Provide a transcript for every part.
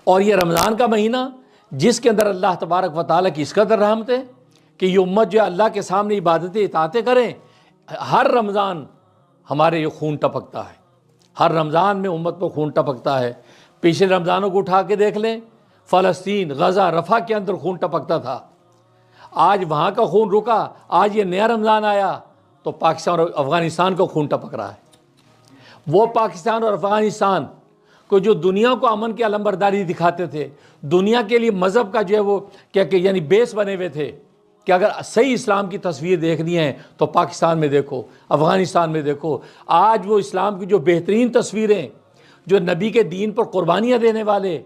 اور یہ رمضان کا مہینہ جس کے اندر اللہ تبارک و تعالیٰ کی اس قدر رحمت ہے کہ یہ امت جو ہے اللہ کے سامنے عبادتیں اطاعتیں کریں، ہر رمضان ہمارے یہ خون ٹپکتا ہے، ہر رمضان میں امت پر خون ٹپکتا ہے۔ پچھلے رمضانوں کو اٹھا کے دیکھ لیں، فلسطین، غزہ، رفح کے اندر خون ٹپکتا تھا، آج وہاں کا خون رکا، آج یہ نیا رمضان آیا تو پاکستان اور افغانستان کا خون ٹپک رہا ہے۔ وہ پاکستان اور افغانستان کو جو دنیا کو امن کی علمبرداری دکھاتے تھے، دنیا کے لیے مذہب کا جو ہے وہ یعنی بیس بنے ہوئے تھے کہ اگر صحیح اسلام کی تصویر دیکھنی ہے تو پاکستان میں دیکھو، افغانستان میں دیکھو، آج وہ اسلام کی جو بہترین تصویریں، جو نبی کے دین پر قربانیاں دینے والے،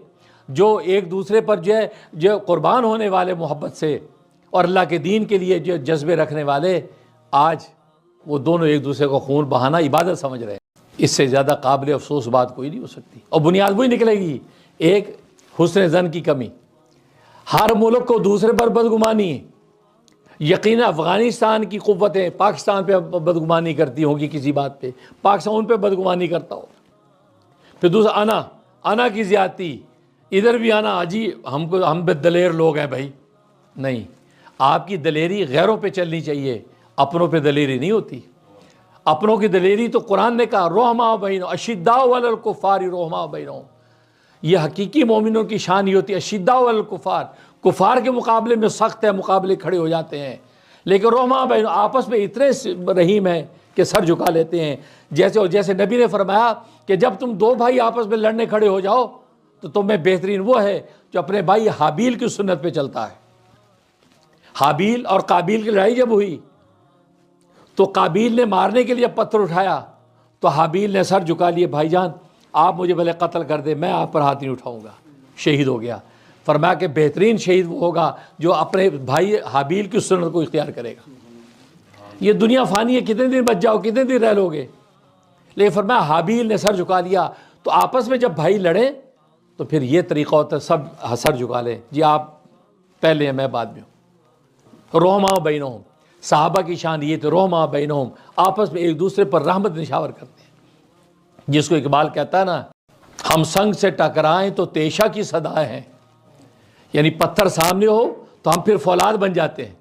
جو ایک دوسرے پر جو قربان ہونے والے محبت سے اور اللہ کے دین کے لیے جو جذبے رکھنے والے، آج وہ دونوں ایک دوسرے کو خون بہانا عبادت سمجھ رہے ہیں۔ اس سے زیادہ قابل افسوس بات کوئی نہیں ہو سکتی، اور بنیاد وہی نکلے گی، ایک حسن ظن کی کمی۔ ہر ملک کو دوسرے پر بدگمانی ہے، یقیناً افغانستان کی قوتیں پاکستان پہ بدگمانی کرتی ہوں گی کسی بات پہ، پاکستان ان پہ بدگمانی کرتا ہو، پھر دوسرا انا کی زیادتی، ادھر بھی آنا، جی ہم بے دلیر لوگ ہیں بھائی۔ نہیں، آپ کی دلیری غیروں پہ چلنی چاہیے، اپنوں پہ دلیری نہیں ہوتی۔ اپنوں کی دلیری تو قرآن نے کہا رحماء بینہم، اشداء علی الکفار رحماء بینہم، یہ حقیقی مومنوں کی شان یہ ہوتی ہے، اشداء علی الکفار، کفار کے مقابلے میں سخت ہے، مقابلے کھڑے ہو جاتے ہیں، لیکن رحماء بینہم آپس میں اتنے رحیم ہیں کہ سر جھکا لیتے ہیں۔ جیسے نبی نے فرمایا کہ جب تم دو بھائی آپس میں لڑنے کھڑے ہو جاؤ تو تم میں بہترین وہ ہے جو اپنے بھائی حابیل کی سنت پہ چلتا ہے۔ حابیل اور قابیل کی لڑائی جب ہوئی تو قابیل نے مارنے کے لیے پتھر اٹھایا تو حابیل نے سر جھکا لیے، بھائی جان آپ مجھے بھلے قتل کر دے، میں آپ پر ہاتھ نہیں اٹھاؤں گا، شہید ہو گیا۔ فرمایا کہ بہترین شہید وہ ہوگا جو اپنے بھائی حابیل کی سنت کو اختیار کرے گا۔ یہ دنیا فانی ہے، کتنے دن بچ جاؤ، کتنے دن رہ لو گے، لیکن فرمایا حابیل نے سر جھکا لیا۔ تو آپس میں جب بھائی لڑیں تو پھر یہ طریقہ ہوتا ہے، سب سر جھکا لیں، جی آپ پہلے ہیں میں بعد میں ہوں۔ رحماء بینہم، صحابہ کی شان یہ تھے، رحماء بینہم، آپس میں ایک دوسرے پر رحمت نشاور کرتے ہیں، جس کو اقبال کہتا ہے نا، ہم سنگ سے ٹکرائیں تو تیشہ کی صدائیں ہیں، یعنی پتھر سامنے ہو تو ہم پھر فولاد بن جاتے ہیں،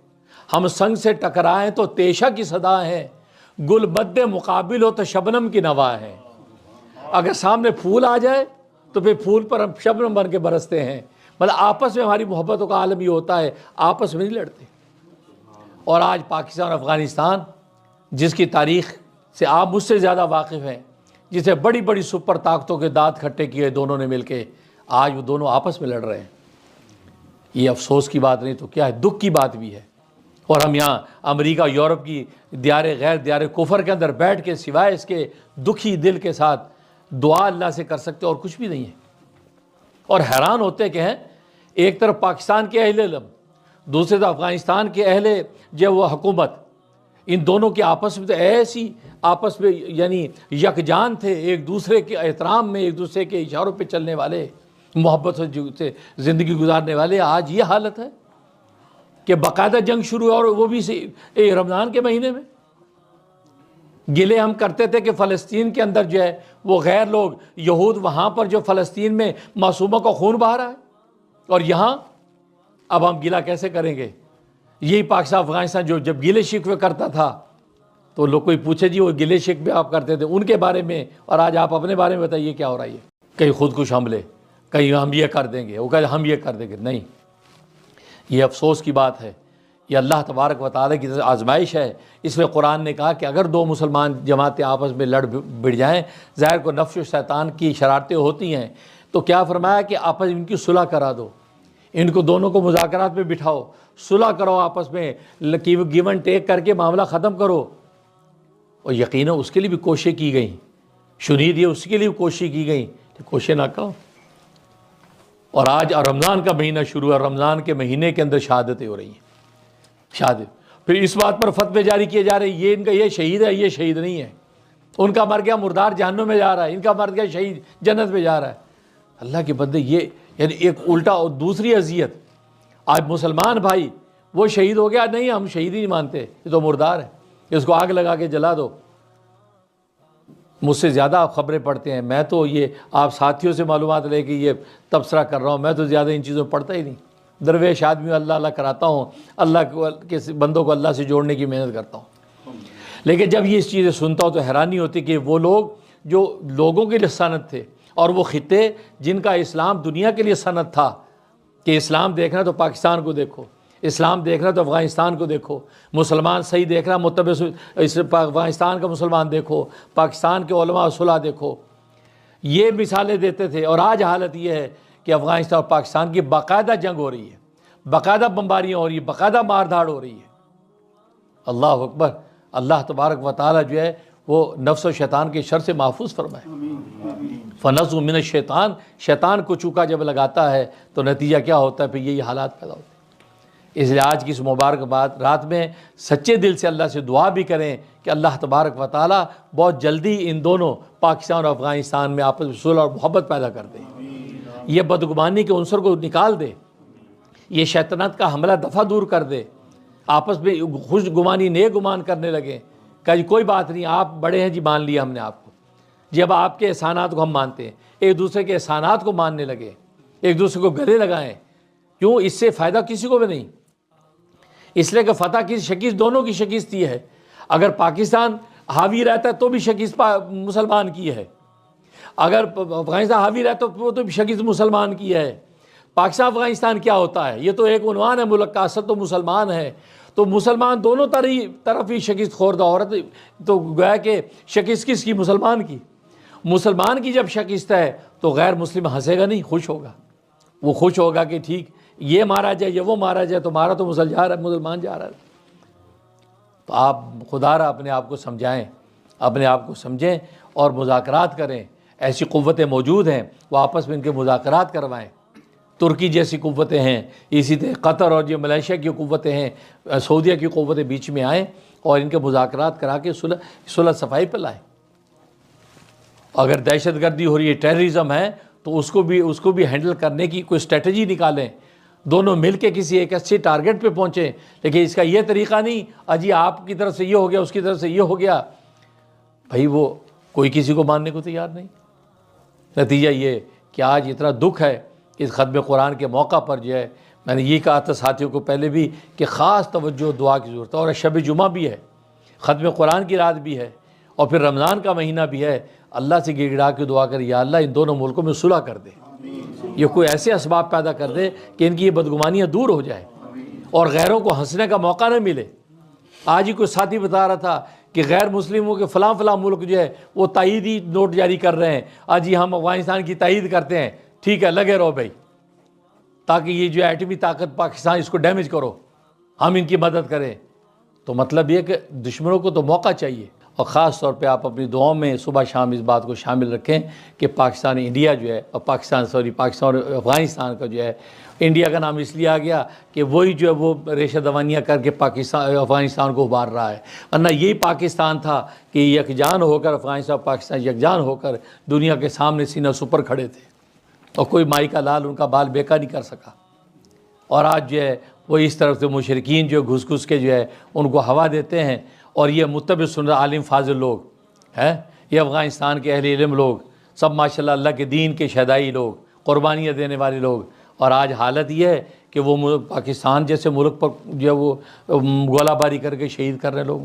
ہم سنگ سے ٹکرائیں تو تیشہ کی صدا ہے، گل مد مقابل ہو تو شبنم کی نوا ہے۔ اگر سامنے پھول آ جائے تو پھر پھول پر ہم شبنم بن کے برستے ہیں۔ مطلب آپس میں ہماری محبتوں کا عالم یہ ہوتا ہے، آپس میں نہیں لڑتے۔ اور آج پاکستان اور افغانستان جس کی تاریخ سے آپ مجھ سے زیادہ واقف ہیں، جسے بڑی بڑی سپر طاقتوں کے دانت کھٹے کیے دونوں نے مل کے، آج وہ دونوں آپس میں لڑ رہے ہیں۔ یہ افسوس کی بات نہیں تو کیا ہے، دکھ کی بات بھی ہے۔ اور ہم یہاں امریکہ یورپ کی دیار غیر دیار کفر کے اندر بیٹھ کے سوائے اس کے دکھی دل کے ساتھ دعا اللہ سے کر سکتے اور کچھ بھی نہیں ہے۔ اور حیران ہوتے کہ ہیں، ایک طرف پاکستان کے اہل علم، دوسرے طرف افغانستان کے اہل جو وہ حکومت، ان دونوں کے آپس میں تو ایسی آپس میں یعنی یکجان تھے، ایک دوسرے کے احترام میں، ایک دوسرے کے اشاروں پہ چلنے والے، محبت سے زندگی گزارنے والے۔ آج یہ حالت ہے کہ باقاعدہ جنگ شروع ہے، اور وہ بھی رمضان کے مہینے میں۔ گلے ہم کرتے تھے کہ فلسطین کے اندر جو ہے وہ غیر لوگ یہود وہاں پر جو فلسطین میں معصوموں کا خون بہا رہا ہے، اور یہاں اب ہم گلہ کیسے کریں گے؟ یہی پاکستان افغانستان جو جب گلے شکوے کرتا تھا تو لوگ کوئی پوچھے جی وہ گلے شکوے آپ کرتے تھے ان کے بارے میں، اور آج آپ اپنے بارے میں بتائیے کیا ہو رہا ہے۔ کہیں خودکش حملے، کہیں ہم یہ کر دیں گے، وہ کہتے ہم یہ کر دیں گے۔ نہیں، یہ افسوس کی بات ہے، یہ اللہ تبارک و تعالیٰ کی آزمائش ہے۔ اس میں قرآن نے کہا کہ اگر دو مسلمان جماعتیں آپس میں لڑ بڑھ جائیں، ظاہر کو نفس و شیطان کی شرارتیں ہوتی ہیں، تو کیا فرمایا کہ آپس ان کی صلح کرا دو، ان کو دونوں کو مذاکرات میں بٹھاؤ، صلح کرو، آپس میں گیو اینڈ ٹیک کر کے معاملہ ختم کرو۔ اور یقیناً اس کے لیے بھی کوششیں کی گئیں، شنید یہ اس کے لیے بھی کوشش کی گئیں، کوششیں ناکام۔ اور آج رمضان کا مہینہ شروع ہے، رمضان کے مہینے کے اندر شہادتیں ہو رہی ہیں، شہادت۔ پھر اس بات پر فتوے جاری کیے جا رہے ہیں، یہ ان کا یہ شہید ہے، یہ شہید نہیں ہے، ان کا مر گیا مردار جہنم میں جا رہا ہے، ان کا مر گیا شہید جنت میں جا رہا ہے۔ اللہ کے بندے، یہ یعنی ایک الٹا اور دوسری اذیت۔ آج مسلمان بھائی وہ شہید ہو گیا، نہیں ہم شہید ہی نہیں مانتے، یہ تو مردار ہے، اس کو آگ لگا کے جلا دو۔ مجھ سے زیادہ آپ خبریں پڑھتے ہیں، میں تو یہ آپ ساتھیوں سے معلومات لے کے یہ تبصرہ کر رہا ہوں، میں تو زیادہ ان چیزوں میں پڑھتا ہی نہیں۔ درویش آدمی اللہ اللہ کراتا ہوں، اللہ کے بندوں کو اللہ سے جوڑنے کی محنت کرتا ہوں، لیکن جب یہ چیزیں سنتا ہوں تو حیرانی ہوتی کہ وہ لوگ جو لوگوں کے لیے سند تھے، اور وہ خطے جن کا اسلام دنیا کے لیے سند تھا کہ اسلام دیکھنا تو پاکستان کو دیکھو، اسلام دیکھنا تو افغانستان کو دیکھو، مسلمان صحیح دیکھنا متبع افغانستان کا مسلمان دیکھو، پاکستان کے علماء و صلح دیکھو، یہ مثالیں دیتے تھے۔ اور آج حالت یہ ہے کہ افغانستان اور پاکستان کی باقاعدہ جنگ ہو رہی ہے، باقاعدہ بمباریاں ہو رہی ہیں، باقاعدہ مار دھاڑ ہو رہی ہے۔ اللہ اکبر، اللہ تبارک و تعالیٰ جو ہے وہ نفس و شیطان کے شر سے محفوظ فرمائے۔ فنزع من الشیطان، شیطان کو چوکا جب لگاتا ہے تو نتیجہ کیا ہوتا ہے؟ پھر یہی حالات پیدا ہوتے ہیں۔ اس لیے آج کی اس مبارک رات میں سچے دل سے اللہ سے دعا بھی کریں کہ اللہ تبارک و تعالیٰ بہت جلدی ان دونوں پاکستان اور افغانستان میں آپس میں صلح اور محبت پیدا کر دے، یہ بدگمانی کے عنصر کو نکال دے، یہ شیطنت کا حملہ دفعہ دور کر دے، آپس میں خوش گمانی نیک گمان کرنے لگیں کہ جی کوئی بات نہیں، آپ بڑے ہیں جی، مان لیا ہم نے آپ کو جی، اب آپ کے احسانات کو ہم مانتے ہیں، ایک دوسرے کے احسانات کو ماننے لگے، ایک دوسرے کو گلے لگائیں۔ کیوں؟ اس سے فائدہ کسی کو بھی نہیں، اس لیے کہ فتح کی شکست دونوں کی شکست یہ ہے۔ اگر پاکستان حاوی رہتا ہے تو بھی شکست مسلمان کی ہے، اگر افغانستان حاوی رہتا ہے تو بھی شکست مسلمان کی ہے۔ پاکستان افغانستان کیا ہوتا ہے؟ یہ تو ایک عنوان ہے ملک کا، اصل تو مسلمان ہے۔ تو مسلمان دونوں طرف ہی شکست خوردہ عورت، تو گویا کہ شکست کس کی؟ مسلمان کی۔ مسلمان کی جب شکست ہے تو غیر مسلم ہنسے گا نہیں، خوش ہوگا، وہ خوش ہوگا کہ ٹھیک یہ مارا جائے یا وہ مارا جائے، تو مارا تو مسلمان جا رہا ہے۔ تو آپ خدا را اپنے آپ کو سمجھائیں، اپنے آپ کو سمجھیں اور مذاکرات کریں۔ ایسی قوتیں موجود ہیں، وہ آپس میں ان کے مذاکرات کروائیں۔ ترکی جیسی قوتیں ہیں، اسی طرح قطر اور جو ملیشیا کی قوتیں ہیں، سعودیہ کی قوتیں بیچ میں آئیں اور ان کے مذاکرات کرا کے صلح صفائی پہ لائیں۔ اگر دہشت گردی ہو رہی ہے، ٹیررزم ہے، تو اس کو بھی ہینڈل کرنے کی کوئی اسٹریٹجی نکالیں، دونوں مل کے کسی ایک اچھے ٹارگٹ پہ پہنچیں۔ لیکن اس کا یہ طریقہ نہیں اجی آپ کی طرف سے یہ ہو گیا، اس کی طرف سے یہ ہو گیا، بھائی وہ کوئی کسی کو ماننے کو تیار نہیں۔ نتیجہ یہ کہ آج اتنا دکھ ہے کہ اس ختم قرآن کے موقع پر جو ہے، میں نے یہ کہا تھا ساتھیوں کو پہلے بھی کہ خاص توجہ دعا کی ضرورت ہے، اور شب جمعہ بھی ہے، ختم قرآن کی رات بھی ہے، اور پھر رمضان کا مہینہ بھی ہے۔ اللہ سے گڑ گڑا کے دعا کر، یا اللہ ان دونوں ملکوں میں صلح کر دے، یہ کوئی ایسے اسباب پیدا کر دے کہ ان کی یہ بدگمانیاں دور ہو جائے اور غیروں کو ہنسنے کا موقع نہ ملے۔ آج ہی کوئی ساتھی بتا رہا تھا کہ غیر مسلموں کے فلاں ملک جو ہے وہ تائیدی نوٹ جاری کر رہے ہیں، آج ہی ہم افغانستان کی تائید کرتے ہیں، ٹھیک ہے لگے رہو بھائی، تاکہ یہ جو ایٹمی طاقت پاکستان اس کو ڈیمیج کرو، ہم ان کی مدد کریں۔ تو مطلب یہ کہ دشمنوں کو تو موقع چاہیے، اور خاص طور پہ آپ اپنی دعاؤں میں صبح شام اس بات کو شامل رکھیں کہ پاکستان انڈیا جو ہے، اور پاکستان اور افغانستان کا جو ہے، انڈیا کا نام اس لیے آ گیا کہ وہی جو ہے وہ ریشہ دوانیاں کر کے افغانستان کو ابھار رہا ہے، ورنہ یہی پاکستان تھا کہ یکجان ہو کر افغانستان اور پاکستان یکجان ہو کر دنیا کے سامنے سینہ سپر کھڑے تھے، اور کوئی مائی کا لال ان کا بال بیکا نہیں کر سکا۔ اور آج جو ہے وہ اس طرف سے مشرکین جو گھس گھس کے جو ہے ان کو ہوا دیتے ہیں، اور یہ متبع سنت عالم فاضل لوگ ہیں، یہ افغانستان کے اہل علم لوگ سب ماشاءاللہ اللہ کے دین کے شہدائی لوگ، قربانیاں دینے والے لوگ، اور آج حالت یہ ہے کہ وہ پاکستان جیسے ملک پر جو ہے وہ گولہ باری کر کے شہید کر رہے لوگ،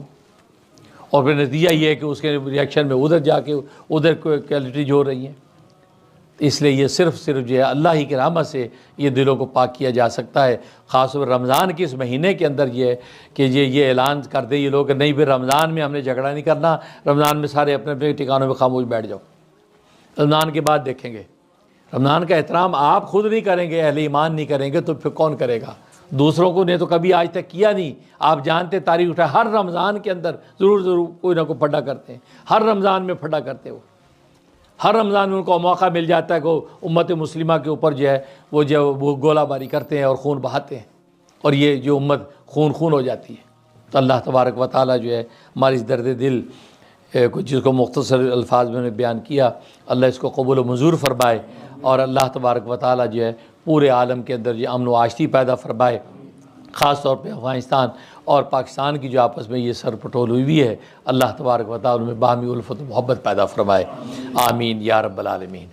اور پھر نتیجہ یہ ہے کہ اس کے ریئیکشن میں ادھر جا کے ادھر کوالٹی جو ہو رہی ہیں۔ اس لیے یہ صرف جو ہے اللہ ہی کی رحمت سے یہ دلوں کو پاک کیا جا سکتا ہے، خاص طور پر رمضان کے اس مہینے کے اندر یہ ہے کہ یہ اعلان کر دے یہ لوگ کہ نہیں پھر رمضان میں ہم نے جھگڑا نہیں کرنا، رمضان میں سارے اپنے اپنے ٹھکانوں میں خاموش بیٹھ جاؤ، رمضان کے بعد دیکھیں گے۔ رمضان کا احترام آپ خود نہیں کریں گے، اہل ایمان نہیں کریں گے تو پھر کون کرے گا؟ دوسروں کو نے تو کبھی آج تک کیا نہیں۔ آپ جانتے تاریخ اٹھائے، ہر رمضان کے اندر ضرور کوئی نہ کوئی پھڈا کرتے ہیں، ہر رمضان میں پھڈا کرتے ہو، ہر رمضان میں ان کو موقع مل جاتا ہے کہ امت مسلمہ کے اوپر جو ہے وہ گولہ باری کرتے ہیں اور خون بہاتے ہیں، اور یہ جو امت خون ہو جاتی ہے۔ تو اللہ تبارک و تعالیٰ جو ہے ہماری اس درد دل جس کو مختصر الفاظ میں نے بیان کیا، اللہ اس کو قبول و منظور فرمائے، اور اللہ تبارک و تعالیٰ جو ہے پورے عالم کے اندر یہ امن و آشتی پیدا فرمائے، خاص طور پہ افغانستان اور پاکستان کی جو آپس میں یہ سر پٹول ہوئی ہے، اللہ تبارک و تعالی میں باہمی الفت و محبت پیدا فرمائے، آمین یا رب العالمین۔